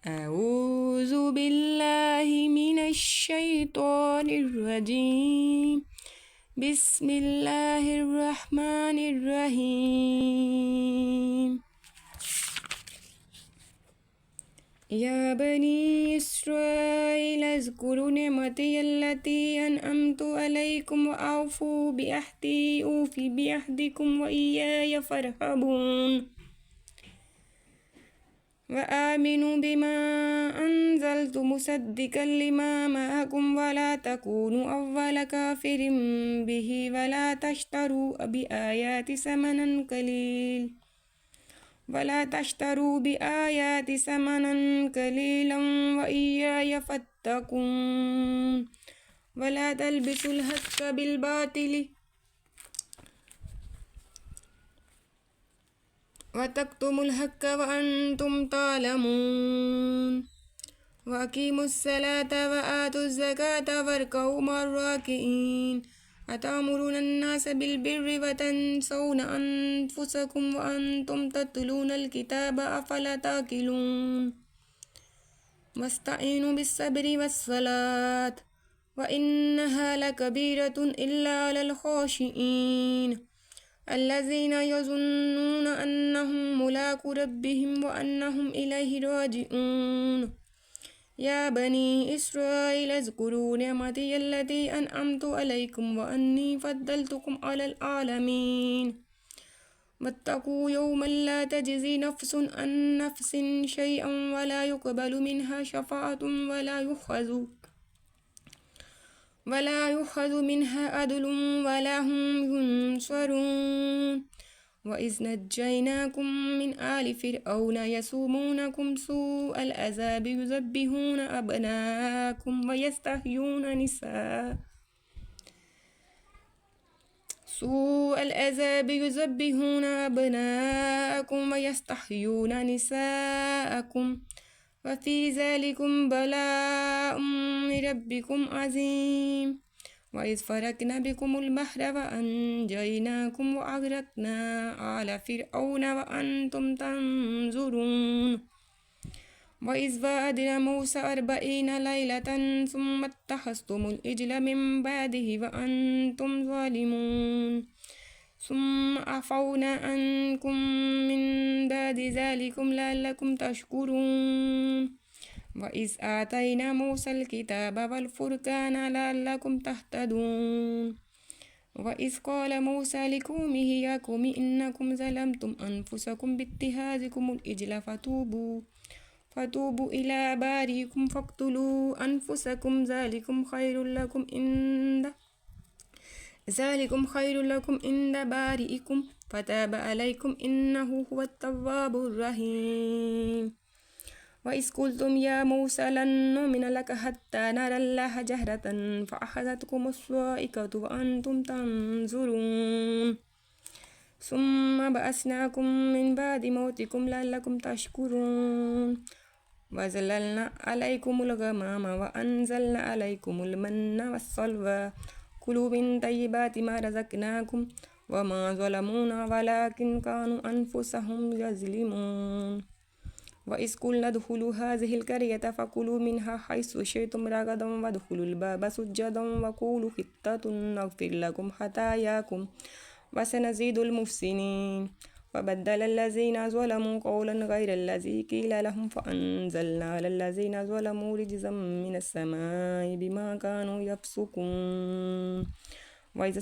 أعوذ بالله من الشيطان الرجيم. بسم الله الرحمن الرحيم. يا بني إسرائيل اذكروا نعمتي التي أنعمت عليكم وأوفوا بعهدي أوف بعهدكم وإياي فارهبون. وآمنوا بما أنزلت مصدقا لما معكم ولا تكونوا أول كافر به ولا تشتروا بآياتي ثمنا قليلا وإياي فاتقون. ولا تلبسوا الحق بالباطل وتكتموا الحق وأنتم تعلمون. وأقيموا الصلاة وآتوا الزكاة واركعوا مع الراكعين. أتأمرون الناس بالبر وتنسون أنفسكم وأنتم تتلون الكتاب أفلا تعقلون. واستعينوا بالصبر والصلاة وإنها لكبيرة إلا على الخاشعين الذين يظنون أنهم ملاقو ربهم وأنهم إليه راجعون. يا بني إسرائيل اذكروا نعمتي التي أنعمت عليكم وأني فضلتكم على العالمين. واتقوا يوما لا تجزي نفس عن نفس شيئا ولا يقبل منها شفاعة ولا يؤخذ منها عدل ولا هم ينصرون. وإذ نجيناكم من آل فرعون يسومونكم سوء العذاب يذبحون أبناءكم ويستحيون نساءكم وفي ذلكم بلاء من ربكم عظيم. وإذ فرقنا بكم البحر وأنجيناكم وأغرقنا آل فرعون وأنتم تنظرون. وإذ وعدنا موسى 40 ليلة ثم اتخذتم العجل من بعده وأنتم ظالمون. ثم عفونا عنكم من بعد ذلكم لعلكم تشكرون. وإذ آتينا موسى الكتاب والفرقان لعلكم تهتدون. وإذ قال موسى لقومه يا قوم إنكم ظلمتم أنفسكم باتخاذكم العجل فتوبوا إلى بارئكم فاقتلوا أنفسكم ذلكم خير لكم عند بارئكم فتاب عليكم إنه هو التواب الرحيم. وإذ قلتم يا موسى لن نؤمن لك حتى نرى الله جهرة فأخذتكم الصاعقة وأنتم تنظرون. ثم بعثناكم من بعد موتكم لعلكم تشكرون. وظللنا عليكم الغمام وأنزلنا عليكم المن والسلوى كلوا من طيبات ما رزقناكم وما ظلمونا ولكن كانوا أنفسهم يظلمون. وإذ قلنا ادخلوا هذه القرية فكلوا منها حيث شئتم رغدا وادخلوا الباب سجدا وقولوا حطة نغفر لكم خطاياكم وسنزيد المحسنين. وبدل الذين ظلموا قولا غير الذي قيل لهم فأنزلنا على الذين ظلموا رجزا من السماء بما كانوا يفسقون. وإذا